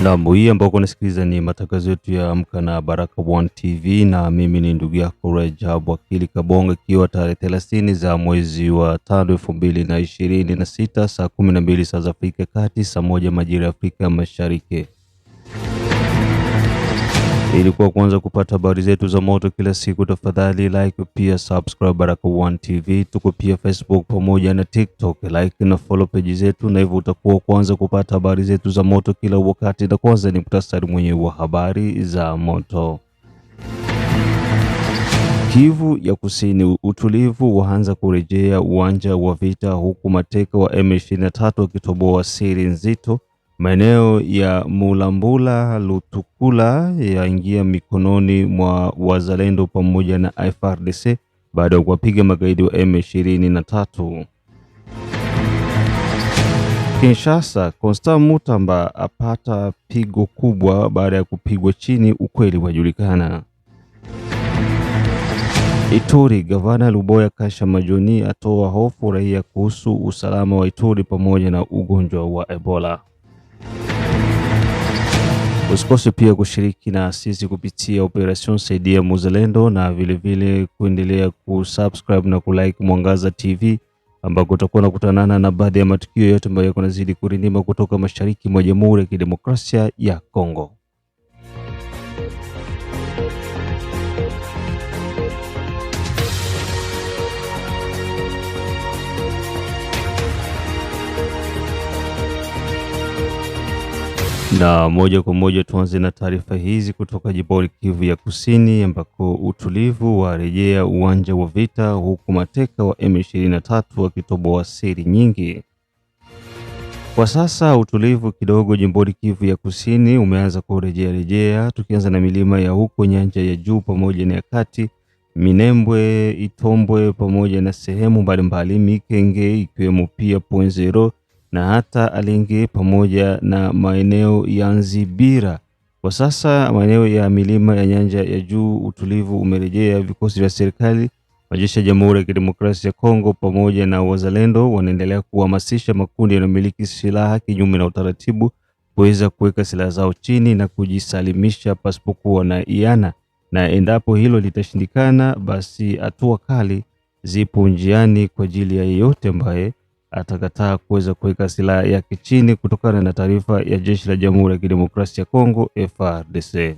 Naam, hii ambao unasikiliza ni matangazo yetu ya Amka na Baraka One TV, na mimi ni ndugu yako Rajab Wakili Kabonga, ikiwa tarehe 30 za mwezi wa 5 2026, saa 12 saa za Afrika Kati, saa 1 majira ya Afrika Mashariki. Ili kwa kwanza kupata habari zetu za moto kila siku, tafadhali like pia subscribe Baraka One TV. Tuko pia Facebook pamoja na TikTok, like na follow page zetu, na hivyo utakuwa kwanza kupata habari zetu za moto kila wakati. Na kwanza ni muhtasari mwenyewe wa habari za moto. Kivu ya Kusini, utulivu waanza kurejea uwanja wa vita, huku mateka wa M23 wakitoboa siri nzito. Maeneo ya Mulambula, Lutukula yaingia mikononi mwa wazalendo pamoja na FARDC baada ya kuwapiga magaidi wa M23. Kinshasa, Constant Mutamba apata pigo kubwa baada ya kupigwa chini, ukweli wajulikana. Ituri, Gavana Luboya Kasha Majoni atoa hofu raia kuhusu usalama wa Ituri pamoja na ugonjwa wa Ebola. Usikose pia kushiriki na sisi kupitia Operation Saidia Muzalendo, na vile kuendelea kusubscribe na kulike Mwangaza TV, ambako utakuwa unakutanana na baadhi ya matukio yote ambayo yanazidi kurindima kutoka mashariki mwa Jamhuri ya Kidemokrasia ya Kongo. Na moja kwa moja tuanze na taarifa hizi kutoka jimboni Kivu ya Kusini, ambako utulivu warejea uwanja wa vita, huku mateka wa M23 wakitoboa siri nyingi. Kwa sasa utulivu kidogo jimboni Kivu ya Kusini umeanza kurejea, tukianza na milima ya huko nyanja ya juu pamoja na ya kati, Minembwe, Itombwe pamoja na sehemu mbalimbali Mikenge, ikiwemo pia Point Zero na hata Alenge pamoja na maeneo ya Nzibira. Kwa sasa maeneo ya milima ya nyanja ya juu utulivu umerejea. Vikosi vya serikali, majeshi ya Jamhuri ya Kidemokrasia ya Kongo pamoja na wazalendo wanaendelea kuhamasisha makundi yanayomiliki silaha kinyume na utaratibu kuweza kuweka silaha zao chini na kujisalimisha pasipokuwa na iana, na endapo hilo litashindikana, basi hatua kali zipo njiani kwa ajili ya yeyote ambaye atakataa kuweza kuweka silaha yake chini, kutokana na taarifa ya jeshi la Jamhuri ya Kidemokrasia ya Kongo FARDC.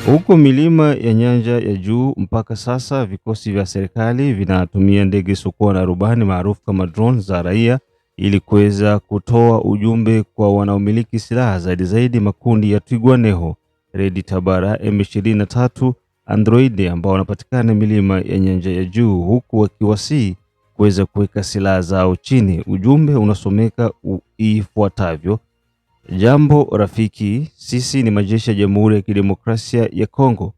Huko milima ya nyanja ya juu, mpaka sasa vikosi vya serikali vinatumia ndege zisizokuwa na rubani maarufu kama drone za raia ili kuweza kutoa ujumbe kwa wanaomiliki silaha, zaidi makundi ya Twirwaneho, Red Tabara, M23, Android ambao wanapatikana milima ya nyanja ya juu, huku wakiwasii kuweza kuweka silaha zao chini. Ujumbe unasomeka ifuatavyo: jambo rafiki, sisi ni majeshi ya Jamhuri ya Kidemokrasia ya Kongo,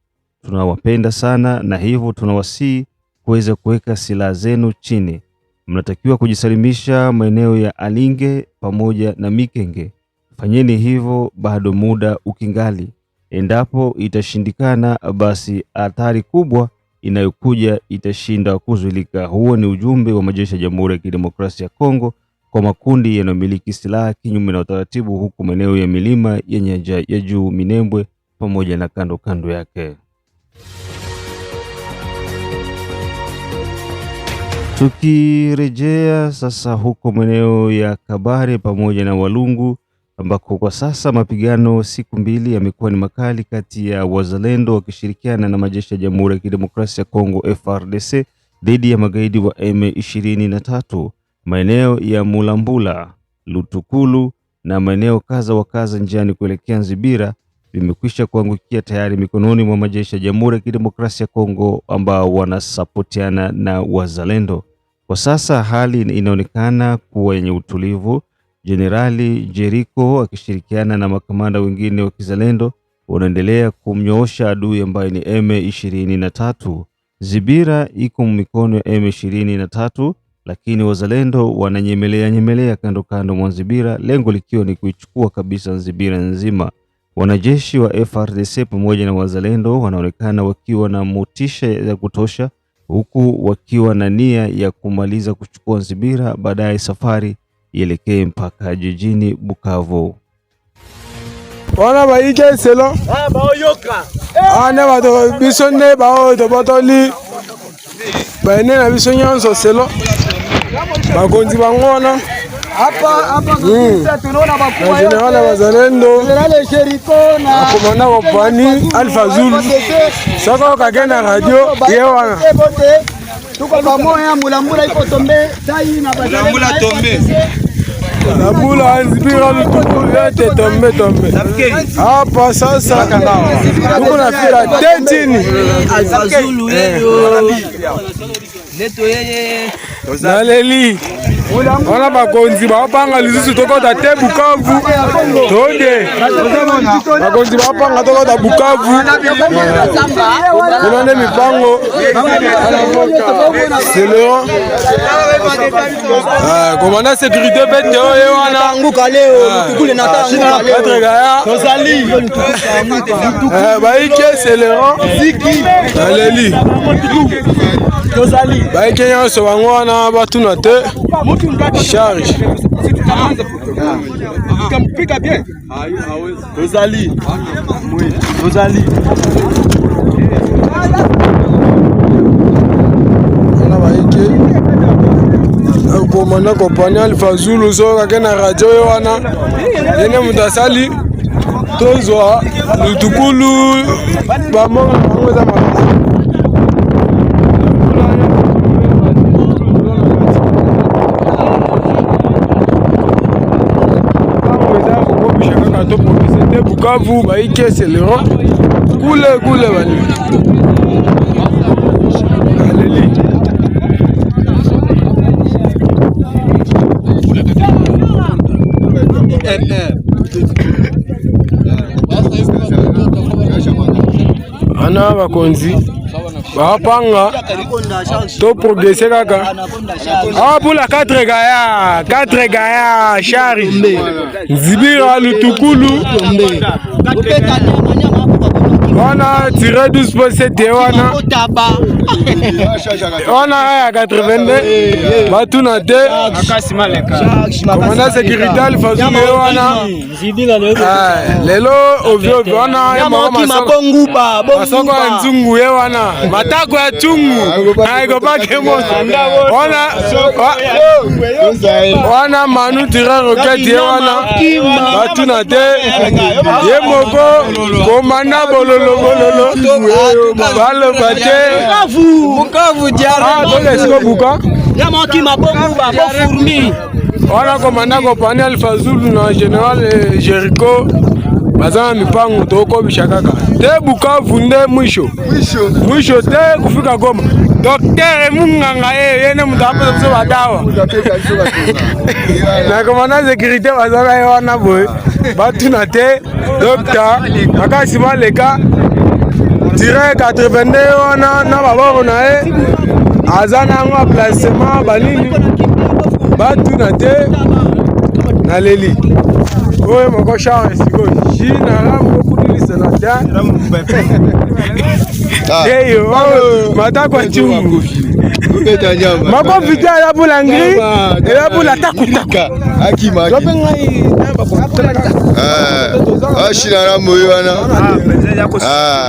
tunawapenda sana, na hivyo tunawasii kuweza kuweka silaha zenu chini. Mnatakiwa kujisalimisha maeneo ya Alinge pamoja na Mikenge. Fanyeni hivyo bado muda ukingali. Endapo itashindikana, basi hatari kubwa inayokuja itashinda kuzuilika. Huo ni ujumbe wa majeshi ya Jamhuri ya Kidemokrasia ya Kongo kwa makundi yanayomiliki silaha kinyume na utaratibu, huku maeneo ya milima ya nyanja ya juu, Minembwe pamoja na kando yake. Tukirejea sasa huko maeneo ya Kabare pamoja na Walungu, ambako kwa sasa mapigano siku mbili yamekuwa ni makali kati ya wazalendo wakishirikiana na majeshi ya Jamhuri ya Kidemokrasia ya Kongo FARDC dhidi ya magaidi wa M23. Maeneo ya Mulambula, Lutukulu na maeneo kaza wa kaza njiani kuelekea Nzibira vimekwisha kuangukia tayari mikononi mwa majeshi ya Jamhuri ya Kidemokrasia ya Kongo ambao wanasapotiana na wazalendo. Kwa sasa hali inaonekana kuwa yenye utulivu. Jenerali Jericho akishirikiana na makamanda wengine wa kizalendo wanaendelea kumnyoosha adui ambaye ni M23. Zibira iko mikono ya M23, lakini wazalendo wananyemelea kando mwa Zibira, lengo likiwa ni kuichukua kabisa Zibira nzima. Wanajeshi wa FARDC pamoja na wazalendo wanaonekana wakiwa na motisha ya kutosha, huku wakiwa na nia ya kumaliza kuchukua Zibira, baadaye safari ielekee mpaka jijini Bukavu. Wana baike selo baoyoka ana bato bisonne bao to botoli baene na biso nyonso selo bakonzi bangona hapa tunaona bakubwa general Wazalendo komanda wa Pwani Alpha Zulu soko kagenda radio yewana tuko pamoja. Mulambula iko tombe tai na Mulambula tombe Mulambula anzibira yote tombe hapa sasa tuko na fira tetini Alpha Zulu yeyo leto yeye naleli wana bakonzi bapanga lisusu tokota te Bukavu tode bakonzi bapanga tokota Bukavu kunande mipango selo komanda sécurité pete oye wana nguka leo tukule na tanguka leo gaya tozali baike selero ziki naleli tozali baike nyonso bango wana batuna te charge kampika bien tozali tozali ana baike komanda kompani Alpha Zulu so kakena radio wana yene mutasali tozwa lutukulu bamonga bango za makasi Bukavu baike selero kule bani aleli ana bakonzi bapanga to progresser kaka pula 4 gaya charge nzibira lutukulu wana tire 12.7 wana ya 82 batuna te komanda sécurité Alpha Zulu wana lelo ovyo wana ya masoko ya nzungu ye wana matako ya chungu aigopake wana manu tire roquette ye wana batuna te ye moko komanda bololo baloba te Bukavu diara buka yamoki mabongo ba fourmi wana komanda kompani Alpha Zulu na general Jericho bazana mipango tokobisha kaka te Bukavu nde mwisho te kufika Goma. Docteur Munganga yene mutapeza biso badawa na komanda sécurité bazana wana boy batuna te docteur makasi maleka tire 82 wana na baboro na ye azana ngo placement banini batuna te naleli oyo moko charge siko jina rambo kudilisa na ta eyo matako chungu mako vita ya bulangri ya bula takutaka akima shina rambo wana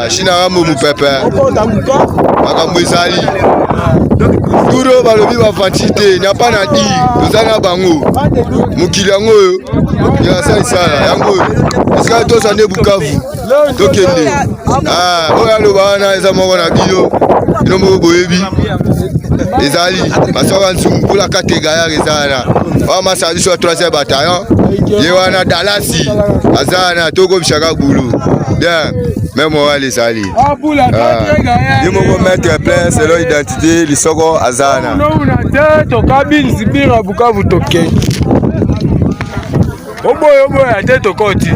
shina rambo mupepe makambo ezali turo balobi bafantite na pa na di tozana bango mokili yango oyo yasalisala yango oyo esika tosande Bukavu tokende oyo aloba wana eza moko na bino bino moko boyebi ezali masaka nzungu mpula kategaya eza wana oyo masala biso ya 3e bataillon ye wana Dalasi aza wana tokobishaka bulu bien même oyo ezali ye moko maître plein selon identité lisoko aza wana tokabi nzibira Bukavu toke oboyo ate tokoti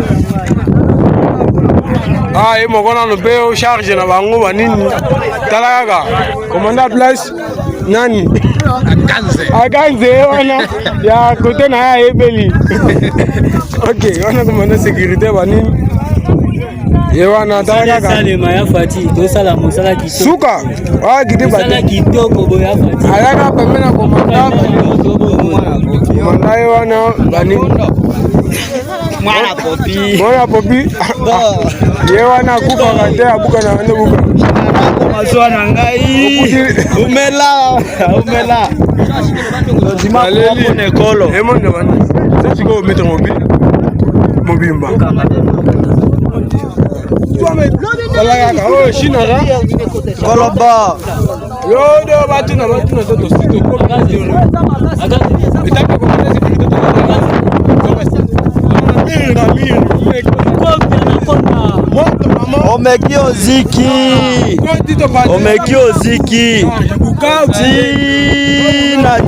ye moko nano mpe charge na bango banini tala kaka komanda place nani akanze wana ya kote na ya ebeli ok wana komanda sécurité banini ye wana tala kaka suka kiti bate ayaka pembe na komanda wana bani mwana popi ye wana kuka kate abuka na wane buka mazwa na ngai umela zima kwa nekolo emo ndo bani sisi go metre mobimba kala oh shinara koloba yodo batu na toto sito ko itaka kwa omekio ziki na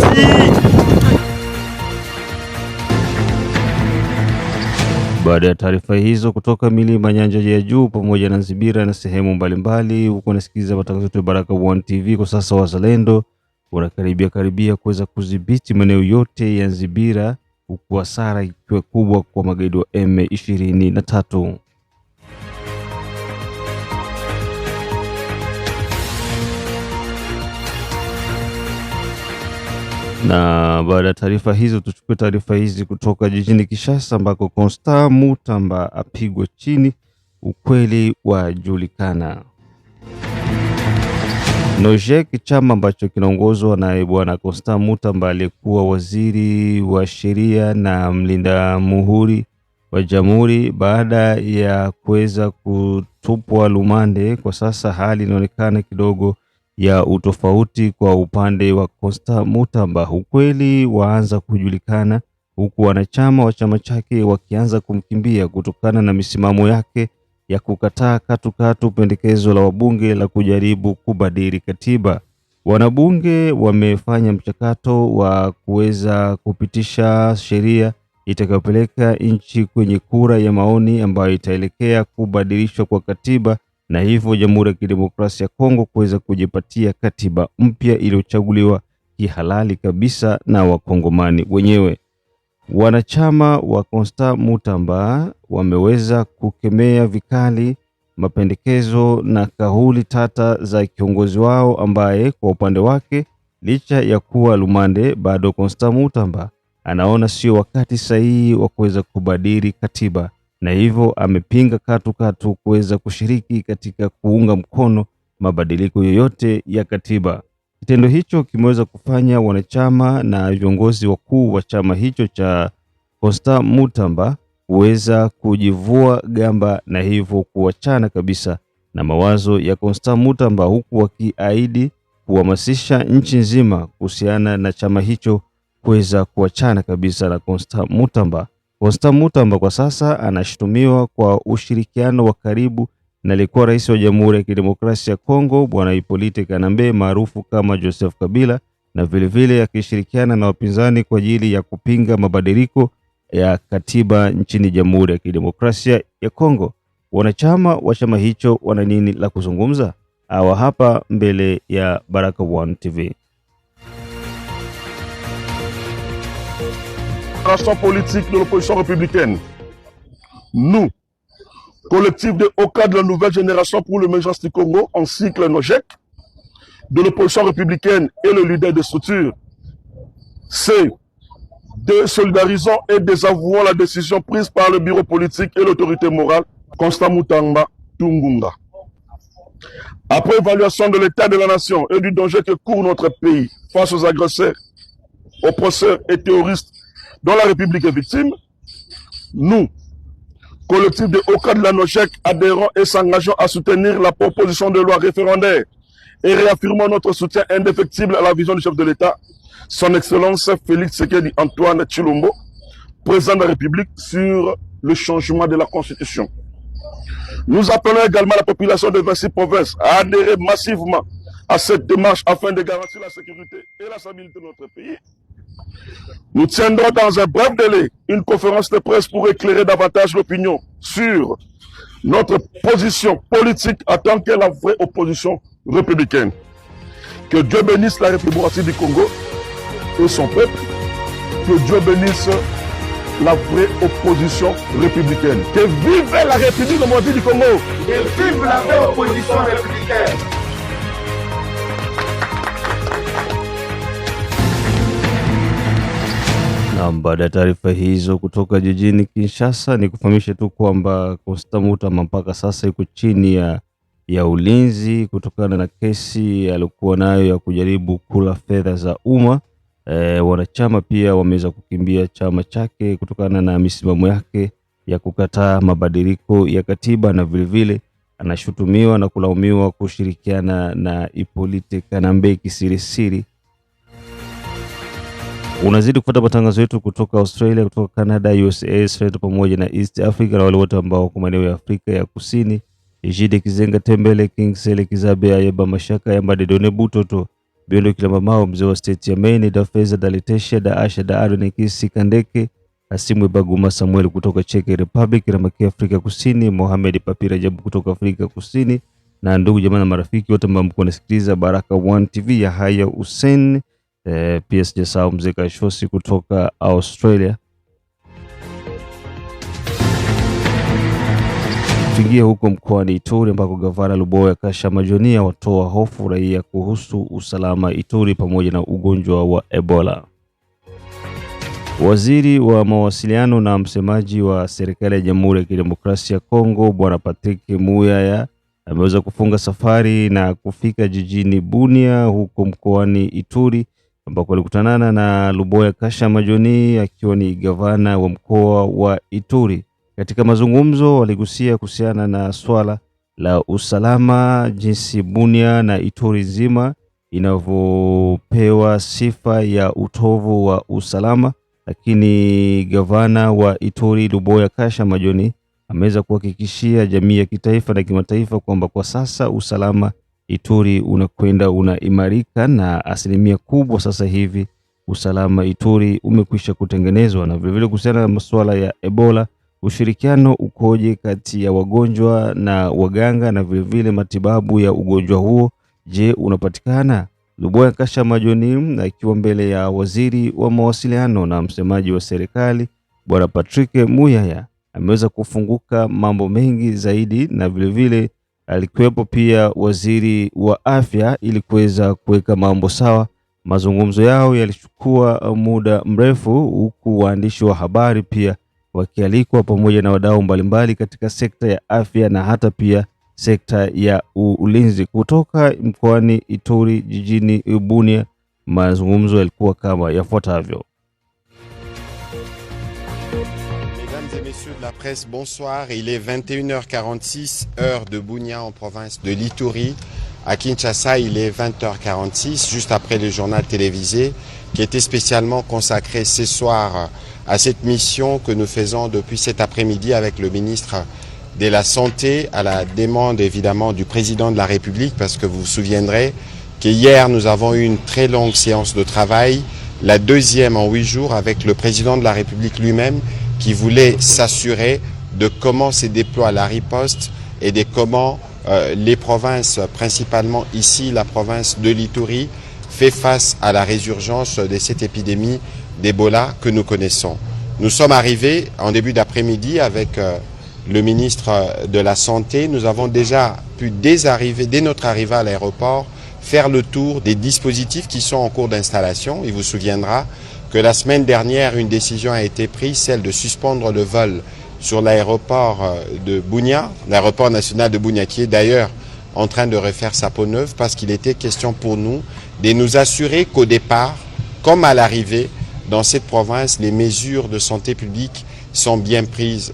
Baada ya taarifa hizo kutoka milima nyanja ya juu pamoja na Nzibira na sehemu mbalimbali, huko nasikiliza matangazo ya Baraka1 TV. Kwa sasa wazalendo wanakaribia kuweza kudhibiti maeneo yote ya Nzibira, huku hasara ikiwa kubwa kwa magaidi wa M23. Na baada ya taarifa hizo, tuchukue taarifa hizi kutoka jijini Kinshasa ambako Constant Mutamba apigwa chini, ukweli wajulikana. Nojek, chama ambacho kinaongozwa na bwana Constant Mutamba aliyekuwa waziri wa sheria na mlinda muhuri wa jamhuri, baada ya kuweza kutupwa lumande, kwa sasa hali inaonekana kidogo ya utofauti kwa upande wa Constant Mutamba. Ukweli waanza kujulikana, huku wanachama wa chama chake wakianza kumkimbia kutokana na misimamo yake ya kukataa katukatu pendekezo la wabunge la kujaribu kubadili katiba. Wanabunge wamefanya mchakato wa kuweza kupitisha sheria itakayopeleka nchi kwenye kura ya maoni ambayo itaelekea kubadilishwa kwa katiba, na hivyo Jamhuri ya Kidemokrasia ya Kongo kuweza kujipatia katiba mpya iliyochaguliwa kihalali kabisa na wakongomani wenyewe. Wanachama wa Constant Mutamba wameweza kukemea vikali mapendekezo na kauli tata za kiongozi wao, ambaye kwa upande wake, licha ya kuwa lumande, bado Constant Mutamba anaona sio wakati sahihi wa kuweza kubadili katiba, na hivyo amepinga katukatu kuweza kushiriki katika kuunga mkono mabadiliko yoyote ya katiba. Kitendo hicho kimeweza kufanya wanachama na viongozi wakuu wa chama hicho cha Constant Mutamba kuweza kujivua gamba na hivyo kuachana kabisa na mawazo ya Constant Mutamba, huku wakiahidi kuhamasisha nchi nzima kuhusiana na chama hicho kuweza kuachana kabisa na Constant Mutamba. Constant Mutamba kwa sasa anashutumiwa kwa ushirikiano wa karibu na alikuwa rais wa Jamhuri ya Kidemokrasia ya Kongo bwana Hippolyte Kanambe maarufu kama Joseph Kabila, na vile akishirikiana na wapinzani kwa ajili ya kupinga mabadiliko ya katiba nchini Jamhuri ya Kidemokrasia ya Kongo. Wanachama wa chama hicho wana nini la kuzungumza? Hawa hapa mbele ya Baraka1 TV. Politique de l'opposition républicaine. Nous, collectif de haut cadre de la nouvelle génération pour l'émergence du Congo, ainsi que le Nojek, de l'opposition républicaine et le leader de structure, c'est désolidarisons et désavouons la décision prise par le bureau politique et l'autorité morale Constant Mutamba Tungunga. Après évaluation de l'état de la nation et du danger que court notre pays face aux agresseurs, oppresseurs et terroristes dont la République est victime, nous, collectif de haut cadre de la Nojek, adhérons et s'engageons à soutenir la proposition de loi référendaire et réaffirmons notre soutien indéfectible à la vision du chef de l'État, son Excellence Félix Tshisekedi Antoine Tshilombo, président de la République, sur le changement de la Constitution. Nous appelons également la population de 26 provinces à adhérer massivement à cette démarche afin de garantir la sécurité et la stabilité de notre pays. Nous tiendrons dans un bref délai une conférence de presse pour éclairer davantage l'opinion sur notre position politique en tant que la vraie opposition républicaine. Que Dieu bénisse la République du Congo et son peuple. Que Dieu bénisse la vraie opposition républicaine. Que vive la République démocratique du Congo. Que vive la vraie opposition républicaine. Baada ya taarifa hizo kutoka jijini Kinshasa, ni kufahamisha tu kwamba Constant Mutamba mpaka sasa yuko chini ya ulinzi kutokana na kesi alikuwa nayo ya kujaribu kula fedha za umma. Wanachama pia wameweza kukimbia chama chake kutokana na misimamo yake ya kukataa mabadiliko ya katiba, na vile anashutumiwa na kulaumiwa kushirikiana na Hippolyte Kanambe kisirisiri. Unazidi kufuata matangazo yetu kutoka Australia, kutoka Canada, USA, Israel pamoja na East Africa, na wale wote ambao wako maeneo ya Afrika ya Kusini. Ejide Kizenga Tembele, King Sele Kizabe, Ayeba Mashaka, Yamba Dedone Butoto, Biondo Kilamba Mao, mzee wa state ya Maine, da Feza, da Letesha, da Asha, da Ado Nekisi Kandeke, Asimwe Baguma Samuel kutoka Czech Republic, Ramaki Afrika Kusini, Mohamed Papira Jabu kutoka Afrika Kusini, na ndugu jamaa na marafiki wote ambao mko nasikiliza Baraka One TV ya Haya Hussein. Pia sijasahau mzee Kashosi kutoka Australia. Tuingia huko mkoani Ituri ambako gavana Luboya Kasha Majonia watoa hofu raia kuhusu usalama Ituri pamoja na ugonjwa wa Ebola. Waziri wa mawasiliano na msemaji wa serikali ya Jamhuri ya Kidemokrasia ya Kongo Bwana Patrick Muyaya ameweza kufunga safari na kufika jijini Bunia huko mkoani Ituri ambako alikutana na Luboya Kasha Majoni akiwa ni gavana wa mkoa wa Ituri. Katika mazungumzo waligusia kuhusiana na swala la usalama, jinsi Bunia na Ituri nzima inavyopewa sifa ya utovu wa usalama, lakini gavana wa Ituri Luboya Kasha Majoni ameweza kuhakikishia jamii ya kitaifa na kimataifa kwamba kwa sasa usalama Ituri unakwenda unaimarika, na asilimia kubwa sasa hivi usalama Ituri umekwisha kutengenezwa. Na vile kuhusiana na masuala ya Ebola, ushirikiano ukoje kati ya wagonjwa na waganga, na vile matibabu ya ugonjwa huo je unapatikana? Luboya Kasha Majoni akiwa mbele ya waziri wa mawasiliano na msemaji wa serikali Bwana Patrick Muyaya ameweza kufunguka mambo mengi zaidi, na vile alikuwepo pia waziri wa afya ili kuweza kuweka mambo sawa. Mazungumzo yao yalichukua muda mrefu, huku waandishi wa habari pia wakialikwa pamoja na wadau mbalimbali katika sekta ya afya na hata pia sekta ya ulinzi. Kutoka mkoani Ituri jijini Bunia, mazungumzo yalikuwa kama yafuatavyo. Mesdames et messieurs de la presse, bonsoir. Il est 21h46, heure de Bunia en province de l'Ituri. À Kinshasa, il est 20h46, juste après le journal télévisé qui était spécialement consacré ce soir à cette mission que nous faisons depuis cet après-midi avec le ministre de la Santé, à la demande évidemment du président de la République, parce que vous vous souviendrez qu'hier nous avons eu une très longue séance de travail, la deuxième en 8 jours, avec le président de la République lui-même qui voulait s'assurer de comment se déploie la riposte et de comment les provinces, principalement ici la province de l'Ituri, fait face à la résurgence de cette épidémie d'Ebola que nous connaissons. Nous sommes arrivés en début d'après-midi avec le ministre de la Santé. Nous avons déjà pu, dès notre arrivée à l'aéroport, faire le tour des dispositifs qui sont en cours d'installation. Il vous souviendra que la semaine dernière, une décision a été prise, celle de suspendre le vol sur l'aéroport de Bunia, l'aéroport national de Bunia, qui est d'ailleurs en train de refaire sa peau neuve, parce qu'il était question pour nous de nous assurer qu'au départ, comme à l'arrivée, dans cette province, les mesures de santé publique sont bien prises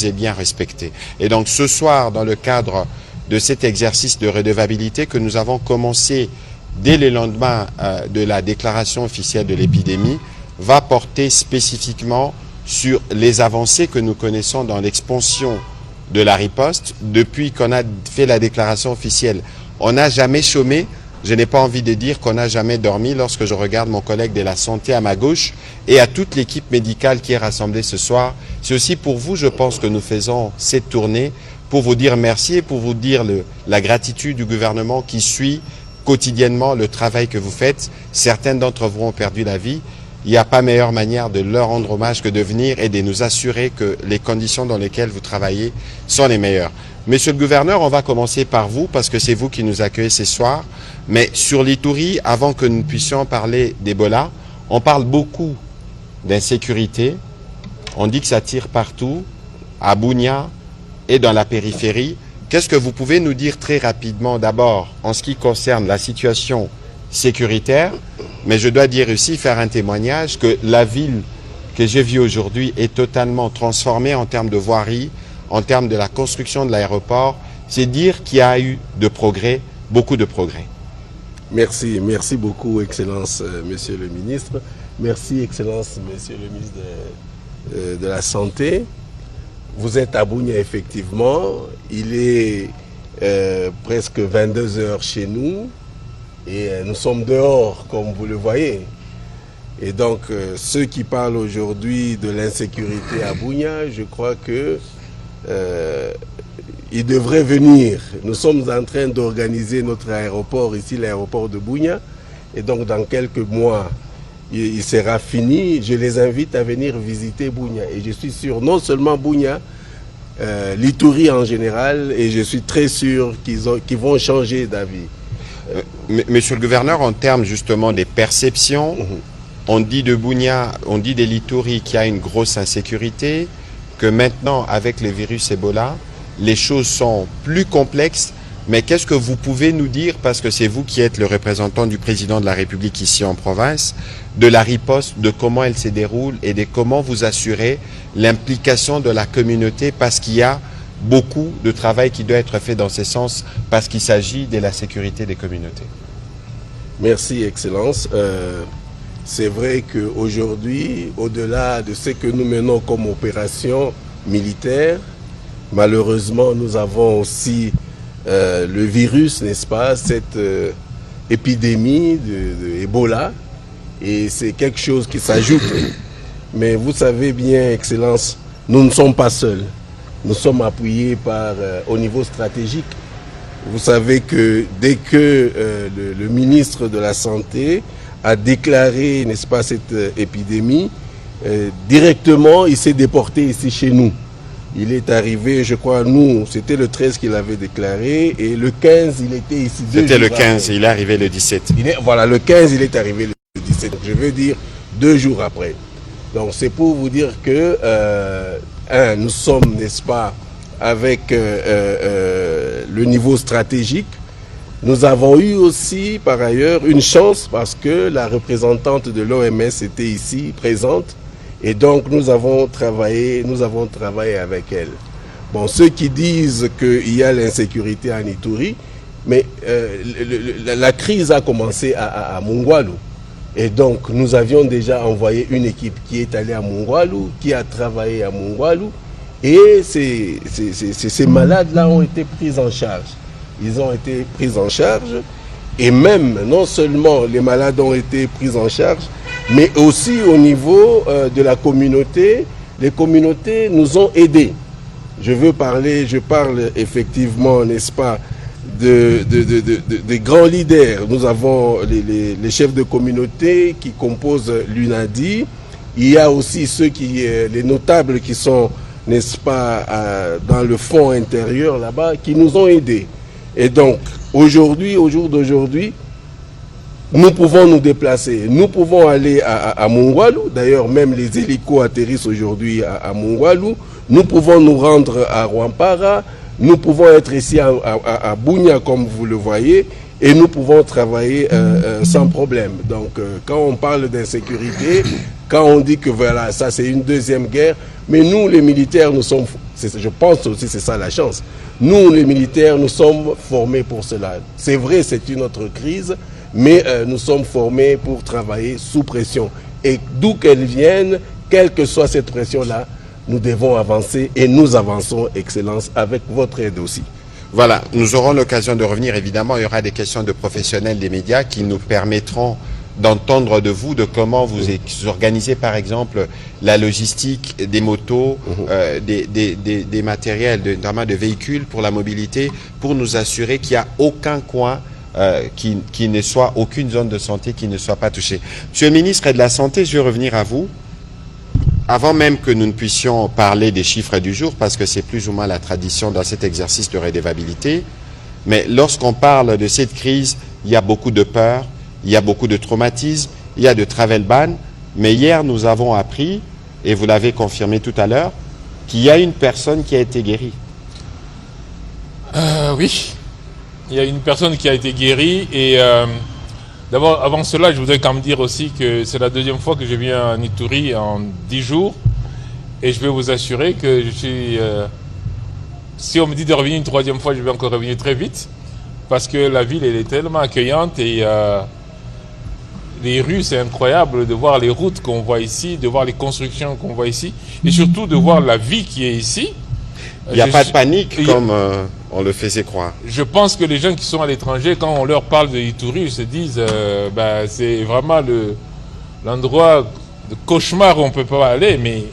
et bien respectées. Et donc ce soir, dans le cadre de cet exercice de redevabilité que nous avons commencé dès le lendemain de la déclaration officielle de l'épidémie, va porter spécifiquement sur les avancées que nous connaissons dans l'expansion de la riposte. Depuis qu'on a fait la déclaration officielle, on n'a jamais chômé. Je n'ai pas envie de dire qu'on n'a jamais dormi lorsque je regarde mon collègue de la santé à ma gauche et à toute l'équipe médicale qui est rassemblée ce soir. C'est aussi pour vous, je pense, que nous faisons cette tournée, pour vous dire merci et pour vous dire la gratitude du gouvernement qui suit quotidiennement le travail que vous faites. Certains d'entre vous ont perdu la vie. Il n'y a pas meilleure manière de leur rendre hommage que de venir et de nous assurer que les conditions dans lesquelles vous travaillez sont les meilleures. Monsieur le gouverneur, on va commencer par vous parce que c'est vous qui nous accueillez ce soir. Mais sur l'Ituri, avant que nous puissions parler d'Ebola, on parle beaucoup d'insécurité. On dit que ça tire partout, à Bunia et dans la périphérie. Qu'est-ce que vous pouvez nous dire très rapidement d'abord en ce qui concerne la situation sécuritaire, mais je dois dire aussi, faire un témoignage, que la ville que j'ai vue aujourd'hui est totalement transformée en termes de voirie, en termes de la construction de l'aéroport. C'est dire qu'il y a eu de progrès, beaucoup de progrès. Merci beaucoup, Excellence, Monsieur le Ministre. Merci, Excellence, Monsieur le Ministre de la Santé. Vous êtes à Bunia, effectivement. Il est presque 22 heures chez nous et nous sommes dehors, comme vous le voyez. Et donc, ceux qui parlent aujourd'hui de l'insécurité à Bunia, je crois que ils devraient venir. Nous sommes en train d'organiser notre aéroport ici, l'aéroport de Bunia. Et donc, dans quelques mois, il sera fini. Je les invite à venir visiter Bunia. Et je suis sûr, non seulement Bunia, l'Ituri en général, et je suis très sûr qu'ils vont changer d'avis. Monsieur le gouverneur, en termes justement des perceptions, on dit de Bunia, on dit de l'Ituri qu'il y a une grosse insécurité, que maintenant, avec le virus Ebola, les choses sont plus complexes. Mais qu'est-ce que vous pouvez nous dire, parce que c'est vous qui êtes le représentant du président de la République ici en province, de la riposte, de comment elle se déroule et de comment vous assurez l'implication de la communauté, parce qu'il y a beaucoup de travail qui doit être fait dans ce sens, parce qu'il s'agit de la sécurité des communautés. Merci, Excellence. C'est vrai qu'aujourd'hui, au-delà de ce que nous menons comme opération militaire, malheureusement, nous avons aussi le virus, n'est-ce pas, cette épidémie de Ebola, et c'est quelque chose qui s'ajoute. Mais vous savez bien, Excellence, nous ne sommes pas seuls. Nous sommes appuyés au niveau stratégique. Vous savez que dès que le ministre de la Santé a déclaré, n'est-ce pas, cette épidémie, directement, il s'est déporté ici chez nous. Il est arrivé, je crois, nous, c'était le 13 qu'il avait déclaré, et le 15, il était ici. C'était le 15, il est arrivé le 17. Voilà, le 15, il est arrivé le 17. Je veux dire 2 jours après. Donc c'est pour vous dire que, nous sommes, n'est-ce pas, avec le niveau stratégique. Nous avons eu aussi, par ailleurs, une chance parce que la représentante de l'OMS était ici, présente. Et donc, nous avons travaillé avec elle. Bon, ceux qui disent qu'il y a l'insécurité en Ituri, mais la crise a commencé à Mungwalu. Et donc, nous avions déjà envoyé une équipe qui est allée à Mungwalu, qui a travaillé à Mungwalu. Et ces malades-là ont été pris en charge. Ils ont été pris en charge. Et même, non seulement les malades ont été pris en charge, mais aussi au niveau de la communauté, les communautés nous ont aidés. Je parle effectivement, n'est-ce pas, des grands leaders. Nous avons les chefs de communauté qui composent l'UNADI. Il y a aussi les notables qui sont, n'est-ce pas, dans le fond intérieur là-bas, qui nous ont aidés. Et donc, aujourd'hui, au jour d'aujourd'hui, nous pouvons nous déplacer. Nous pouvons aller à Mungwalu. D'ailleurs, même les hélicos atterrissent aujourd'hui à Mungwalu. Nous pouvons nous rendre à Rwampara. Nous pouvons être ici à Bunia, comme vous le voyez. Et nous pouvons travailler sans problème. Donc, quand on parle d'insécurité, quand on dit que voilà, ça c'est une deuxième guerre, mais nous, les militaires, nous sommes... Je pense aussi que c'est ça la chance. Nous, les militaires, nous sommes formés pour cela. C'est vrai, c'est une autre crise, mais nous sommes formés pour travailler sous pression. Et d'où qu'elle vienne, quelle que soit cette pression-là, nous devons avancer et nous avançons, Excellence, avec votre aide aussi. Voilà, nous aurons l'occasion de revenir. Évidemment, il y aura des questions de professionnels des médias qui nous permettront d'entendre de vous de comment vous organisez, par exemple, la logistique des motos, des matériels, notamment de véhicules pour la mobilité, pour nous assurer qu'il n'y a aucun coin qui ne soit, aucune zone de santé qui ne soit pas touchée. Monsieur le ministre de la Santé, je vais revenir à vous. Avant même que nous ne puissions parler des chiffres du jour, parce que c'est plus ou moins la tradition dans cet exercice de redevabilité, mais lorsqu'on parle de cette crise, il y a beaucoup de peur, il y a beaucoup de traumatisme, il y a de travel ban. Donc, comment Mais hier, nous avons appris, et vous l'avez confirmé tout à l'heure, qu'il y a une personne qui a été guérie. Oui, il y a une personne qui a été guérie et d'abord, avant cela, je voudrais quand même dire aussi que c'est la deuxième fois que je viens à Ituri en 10 jours et je vais vous assurer que je suis... si on me dit de revenir une troisième fois, je vais encore revenir très vite parce que la ville elle est tellement accueillante et les rues, c'est incroyable de voir les routes qu'on voit ici, de voir les constructions qu'on voit ici et surtout de voir la vie qui est ici. Il n'y a pas de panique comme on le faisait croire. Je pense que les gens qui sont à l'étranger, quand on leur parle de Ituri, ils se disent c'est vraiment l'endroit de cauchemar où on ne peut pas aller. Mais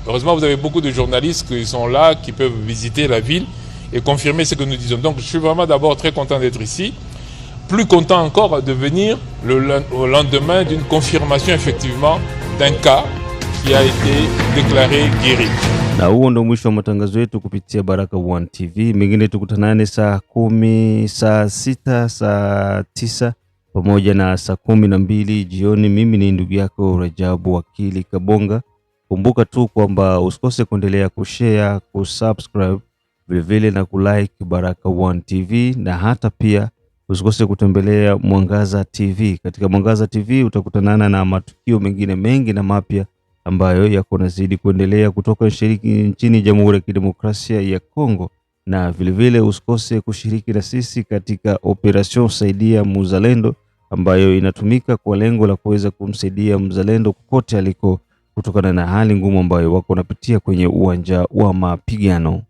heureusement, vous avez beaucoup de journalistes qui sont là, qui peuvent visiter la ville et confirmer ce que nous disons. Donc je suis vraiment d'abord très content d'être ici. Plus content encore de venir au lendemain d'une confirmation effectivement d'un cas qui a été déclaré guéri. Na huo ndo mwisho wa matangazo yetu kupitia Baraka1 TV. Mengine tukutanane saa 10, saa 6, saa 9 pamoja na saa 12 jioni. Mimi ni ndugu yako Rajabu Wakili Kabonga. Kumbuka tu kwamba usikose kuendelea kushare, kusubscribe, vile na kulike Baraka1 TV, na hata pia usikose kutembelea Mwangaza TV. Katika Mwangaza TV utakutanana na matukio mengine mengi na mapya ambayo yako nazidi kuendelea kutoka nchini Jamhuri ya Kidemokrasia ya Kongo, na vile usikose kushiriki na sisi katika Operation Saidia Mzalendo ambayo inatumika kwa lengo la kuweza kumsaidia mzalendo kokote aliko kutokana na hali ngumu ambayo wako napitia kwenye uwanja wa mapigano.